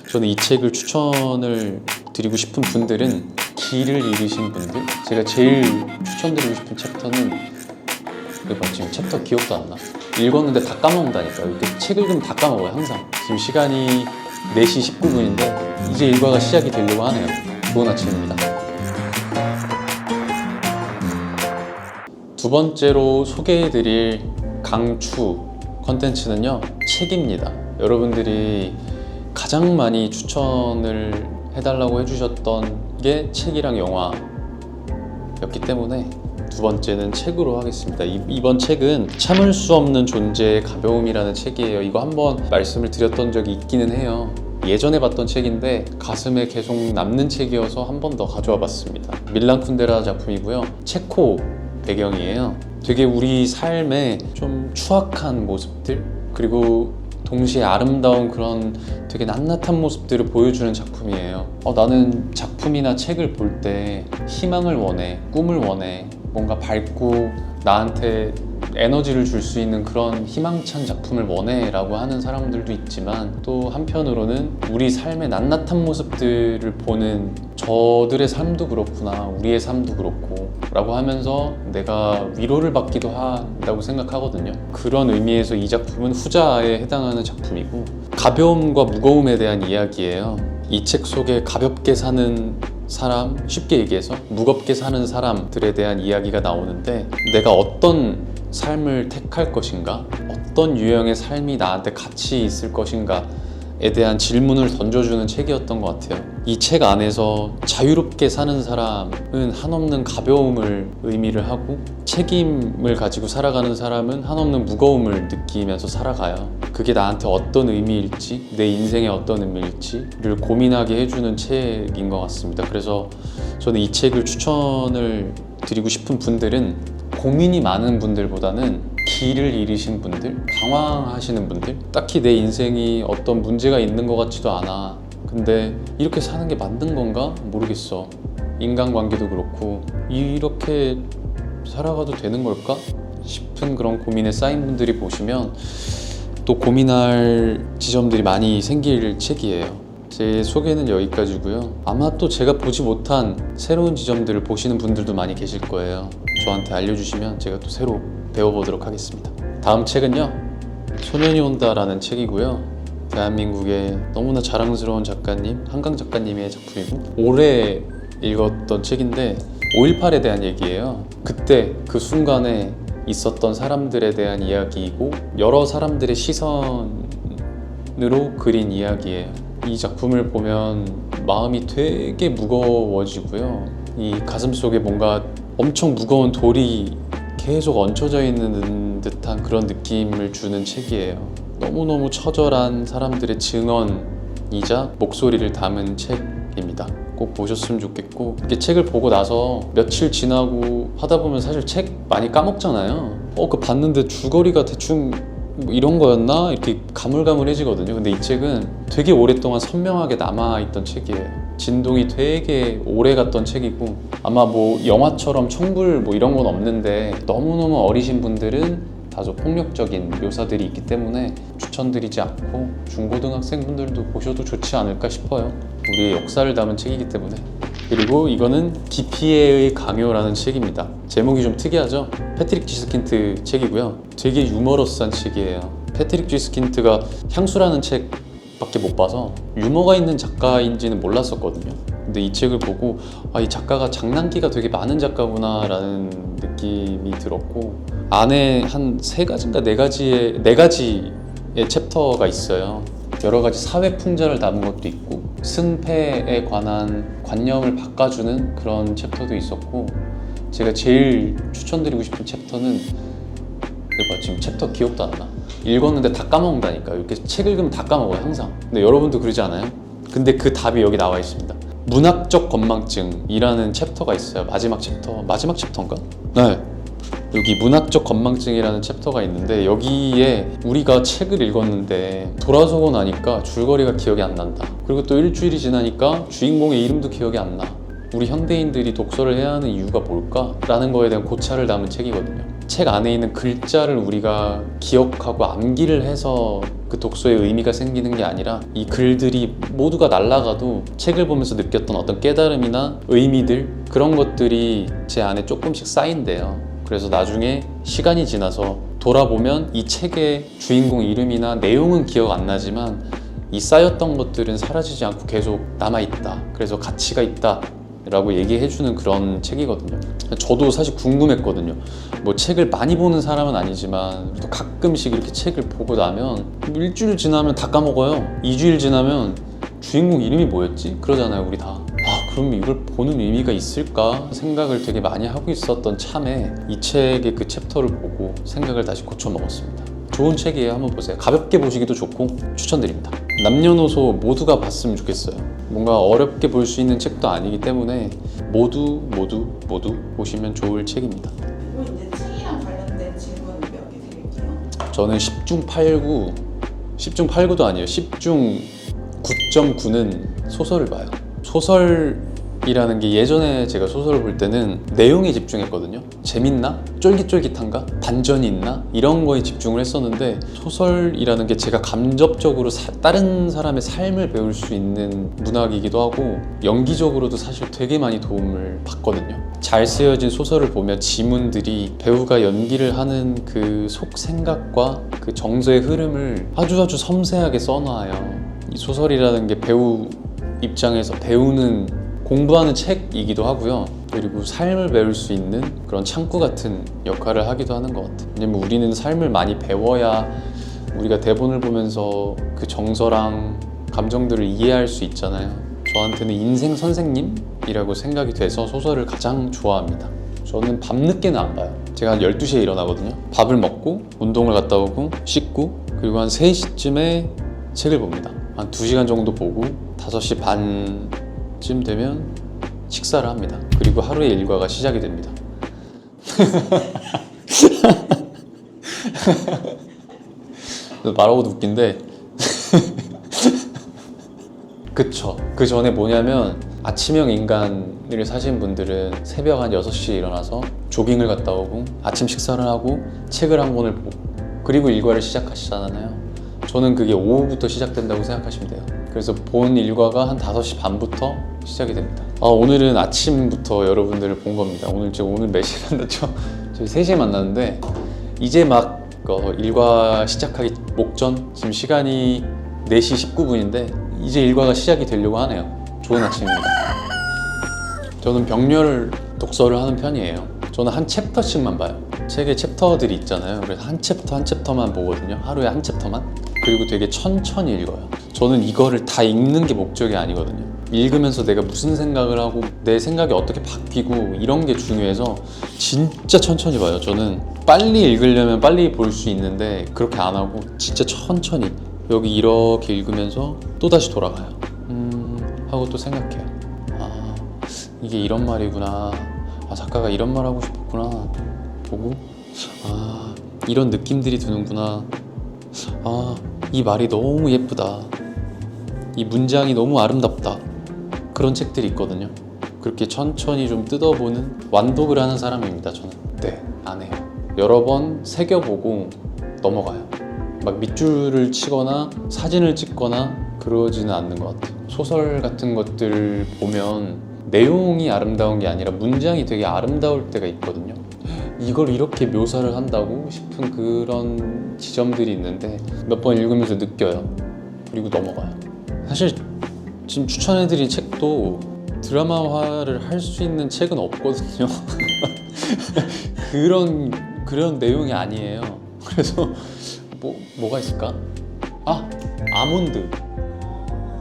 저는 이 책을 추천을 드리고 싶은 분들은 길을 잃으신 분들. 제가 제일 추천드리고 싶은 챕터는 지금 챕터 기억도 안 나. 읽었는데 다 까먹는다니까. 이렇게 책 읽으면 다 까먹어요, 항상. 지금 시간이 4시 19분인데 이제 일과가 시작이 되려고 하네요. 좋은 아침입니다. 두 번째로 소개해드릴 강추 컨텐츠는요, 책입니다. 여러분들이 가장 많이 추천을 해달라고 해주셨던 게 책이랑 영화였기 때문에 두 번째는 책으로 하겠습니다. 이번 책은 참을 수 없는 존재의 가벼움이라는 책이에요. 이거 한번 말씀을 드렸던 적이 있기는 해요. 예전에 봤던 책인데 가슴에 계속 남는 책이어서 한 번 더 가져와 봤습니다. 밀란 쿤데라 작품이고요. 체코 배경이에요. 되게 우리 삶의 좀 추악한 모습들, 그리고 동시에 아름다운 그런 되게 낱낱한 모습들을 보여주는 작품이에요. 나는 작품이나 책을 볼 때 희망을 원해, 꿈을 원해, 뭔가 밝고 나한테 에너지를 줄 수 있는 그런 희망찬 작품을 원해 라고 하는 사람들도 있지만, 또 한편으로는 우리 삶의 낱낱한 모습들을 보는 저들의 삶도 그렇구나, 우리의 삶도 그렇고 라고 하면서 내가 위로를 받기도 한다고 생각하거든요. 그런 의미에서 이 작품은 후자에 해당하는 작품이고, 가벼움과 무거움에 대한 이야기예요. 이 책 속에 가볍게 사는 사람, 쉽게 얘기해서 무겁게 사는 사람들에 대한 이야기가 나오는데, 내가 어떤 삶을 택할 것인가, 어떤 유형의 삶이 나한테 가치 있을 것인가에 대한 질문을 던져주는 책이었던 것 같아요. 이 책 안에서 자유롭게 사는 사람은 한없는 가벼움을 의미를 하고, 책임을 가지고 살아가는 사람은 한없는 무거움을 느끼면서 살아가요. 그게 나한테 어떤 의미일지, 내 인생의 어떤 의미일지를 고민하게 해주는 책인 것 같습니다. 그래서 저는 이 책을 추천을 드리고 싶은 분들은 고민이 많은 분들보다는 길을 잃으신 분들, 방황하시는 분들, 딱히 내 인생이 어떤 문제가 있는 것 같지도 않아, 근데 이렇게 사는 게 맞는 건가? 모르겠어. 인간관계도 그렇고 이렇게 살아가도 되는 걸까? 싶은 그런 고민에 쌓인 분들이 보시면 또 고민할 지점들이 많이 생길 책이에요. 제 소개는 여기까지고요. 아마 또 제가 보지 못한 새로운 지점들을 보시는 분들도 많이 계실 거예요. 저한테 알려주시면 제가 또 새로 배워보도록 하겠습니다. 다음 책은요, 소년이 온다라는 책이고요. 대한민국의 너무나 자랑스러운 작가님, 한강 작가님의 작품이고, 올해 읽었던 책인데 5.18에 대한 얘기예요. 그때 그 순간에 있었던 사람들에 대한 이야기이고, 여러 사람들의 시선으로 그린 이야기예요. 이 작품을 보면 마음이 되게 무거워지고요. 이 가슴 속에 뭔가 엄청 무거운 돌이 계속 얹혀져 있는 듯한 그런 느낌을 주는 책이에요. 너무너무 처절한 사람들의 증언이자 목소리를 담은 책입니다. 꼭 보셨으면 좋겠고, 이렇게 책을 보고 나서 며칠 지나고 하다 보면 사실 책 많이 까먹잖아요. 그거 봤는데 줄거리가 대충 뭐 이런 거였나? 이렇게 가물가물해지거든요. 근데 이 책은 되게 오랫동안 선명하게 남아있던 책이에요. 진동이 되게 오래 갔던 책이고, 아마 뭐 영화처럼 청불 뭐 이런 건 없는데, 너무너무 어리신 분들은 다소 폭력적인 묘사들이 있기 때문에 추천드리지 않고 중고등학생분들도 보셔도 좋지 않을까 싶어요. 우리의 역사를 담은 책이기 때문에. 그리고 이거는 DPA의 강요라는 책입니다. 제목이 좀 특이하죠? 패트릭 G. 스킨트 책이고요. 되게 유머러스한 책이에요. 패트릭 G. 스킨트가 향수라는 책밖에 못 봐서 유머가 있는 작가인지는 몰랐었거든요. 근데 이 책을 보고 이 작가가 장난기가 되게 많은 작가구나 라는 느낌이 들었고, 안에 한 3가지인가 4가지의 챕터가 있어요. 여러 가지 사회 풍자를 담은 것도 있고, 승패에 관한 관념을 바꿔주는 그런 챕터도 있었고, 제가 제일 추천드리고 싶은 챕터는, 지금 챕터 기억도 안 나. 읽었는데 다 까먹는다니까. 이렇게 책 읽으면 다 까먹어요, 항상. 근데 여러분도 그러지 않아요? 근데 그 답이 여기 나와 있습니다. 문학적 건망증이라는 챕터가 있어요. 마지막 챕터인가? 네. 여기 문학적 건망증이라는 챕터가 있는데, 여기에 우리가 책을 읽었는데 돌아서고 나니까 줄거리가 기억이 안 난다. 그리고 또 일주일이 지나니까 주인공의 이름도 기억이 안 나. 우리 현대인들이 독서를 해야 하는 이유가 뭘까? 라는 거에 대한 고찰을 담은 책이거든요. 책 안에 있는 글자를 우리가 기억하고 암기를 해서 그 독서의 의미가 생기는 게 아니라 이 글들이 모두가 날아가도 책을 보면서 느꼈던 어떤 깨달음이나 의미들, 그런 것들이 제 안에 조금씩 쌓인대요. 그래서 나중에 시간이 지나서 돌아보면 이 책의 주인공 이름이나 내용은 기억 안 나지만 이 쌓였던 것들은 사라지지 않고 계속 남아있다, 그래서 가치가 있다 라고 얘기해주는 그런 책이거든요. 저도 사실 궁금했거든요. 뭐 책을 많이 보는 사람은 아니지만 또 가끔씩 이렇게 책을 보고 나면 일주일 지나면 다 까먹어요. 2주일 지나면 주인공 이름이 뭐였지? 그러잖아요, 우리 다. 그럼 이걸 보는 의미가 있을까 생각을 되게 많이 하고 있었던 참에 이 책의 그 챕터를 보고 생각을 다시 고쳐 먹었습니다. 좋은 책이에요. 한번 보세요. 가볍게 보시기도 좋고 추천드립니다. 남녀노소 모두가 봤으면 좋겠어요. 뭔가 어렵게 볼 수 있는 책도 아니기 때문에 모두 보시면 좋을 책입니다. 그리고 이제 책이랑 관련된 질문 몇 개 드릴게요. 저는 10중 8구, 10중 8구도 아니에요. 10중 9.9는 소설을 봐요. 소설이라는 게 예전에 제가 소설을 볼 때는 내용에 집중했거든요. 재밌나? 쫄깃쫄깃한가? 반전이 있나? 이런 거에 집중을 했었는데, 소설이라는 게 제가 감접적으로 다른 사람의 삶을 배울 수 있는 문학이기도 하고 연기적으로도 사실 되게 많이 도움을 받거든요. 잘 쓰여진 소설을 보면 지문들이 배우가 연기를 하는 그 속 생각과 그 정서의 흐름을 아주 섬세하게 써놔요. 이 소설이라는 게 배우 입장에서 배우는, 공부하는 책이기도 하고요. 그리고 삶을 배울 수 있는 그런 창구 같은 역할을 하기도 하는 것 같아요. 왜냐면 우리는 삶을 많이 배워야 우리가 대본을 보면서 그 정서랑 감정들을 이해할 수 있잖아요. 저한테는 인생 선생님이라고 생각이 돼서 소설을 가장 좋아합니다. 저는 밤늦게는 안 봐요. 제가 한 12시에 일어나거든요. 밥을 먹고 운동을 갔다 오고 씻고 그리고 한 3시쯤에 책을 봅니다. 한 2시간 정도 보고 5시 반쯤 되면 식사를 합니다. 그리고 하루의 일과가 시작이 됩니다. 말하고도 웃긴데 그쵸. 그 전에 뭐냐면 아침형 인간을 사신 분들은 새벽 한 6시에 일어나서 조깅을 갔다 오고 아침 식사를 하고 책을 한 권을 보고 그리고 일과를 시작하시잖아요. 저는 그게 오후부터 시작된다고 생각하시면 돼요. 그래서 본 일과가 한 5시 반부터 시작이 됩니다. 오늘은 아침부터 여러분들을 본 겁니다. 오늘 몇 시에 만났죠? 저희 3시에 만났는데 이제 막 일과 시작하기 목전, 지금 시간이 4시 19분인데 이제 일과가 시작이 되려고 하네요. 좋은 아침입니다. 저는 병렬 독서를 하는 편이에요. 저는 한 챕터씩만 봐요. 책에 챕터들이 있잖아요. 그래서 한 챕터만 보거든요. 하루에 한 챕터만. 그리고 되게 천천히 읽어요. 저는 이거를 다 읽는 게 목적이 아니거든요. 읽으면서 내가 무슨 생각을 하고 내 생각이 어떻게 바뀌고 이런 게 중요해서 진짜 천천히 봐요. 저는 빨리 읽으려면 빨리 볼 수 있는데 그렇게 안 하고 진짜 천천히 여기 이렇게 읽으면서 또 다시 돌아가요. 하고 또 생각해요. 이게 이런 말이구나. 작가가 이런 말 하고 싶었구나. 보고 이런 느낌들이 드는구나. 이 말이 너무 예쁘다. 이 문장이 너무 아름답다. 그런 책들이 있거든요. 그렇게 천천히 좀 뜯어보는 완독을 하는 사람입니다. 저는. 네, 안 해요. 여러 번 새겨보고 넘어가요. 막 밑줄을 치거나 사진을 찍거나 그러지는 않는 것 같아요. 소설 같은 것들 보면 내용이 아름다운 게 아니라 문장이 되게 아름다울 때가 있거든요. 이걸 이렇게 묘사를 한다고 싶은 그런 지점들이 있는데 몇 번 읽으면서 느껴요. 그리고 넘어가요. 사실 지금 추천해드린 책도 드라마화를 할 수 있는 책은 없거든요. 그런 내용이 아니에요. 그래서 뭐가 있을까? 아몬드.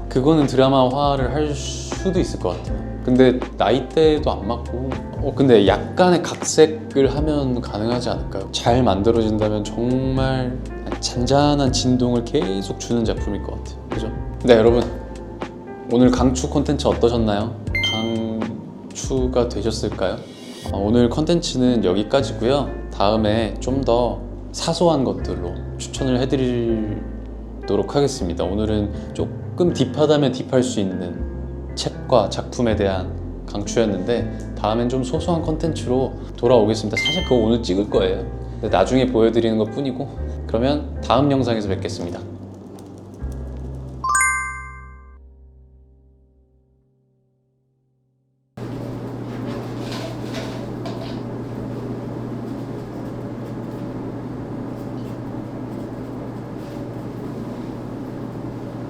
그거는 드라마화를 할 수도 있을 것 같아요. 근데 나이대도 안 맞고 근데 약간의 각색을 하면 가능하지 않을까요? 잘 만들어진다면 정말 잔잔한 진동을 계속 주는 작품일 것 같아요. 그죠? 네, 여러분 오늘 강추 콘텐츠 어떠셨나요? 강추가 되셨을까요? 오늘 콘텐츠는 여기까지고요. 다음에 좀 더 사소한 것들로 추천을 해드리도록 하겠습니다. 오늘은 조금 딥하다면 딥할 수 있는 책과 작품에 대한 강추였는데 다음엔 좀 소소한 콘텐츠로 돌아오겠습니다. 사실 그거 오늘 찍을 거예요. 근데 나중에 보여드리는 것 뿐이고 그러면 다음 영상에서 뵙겠습니다.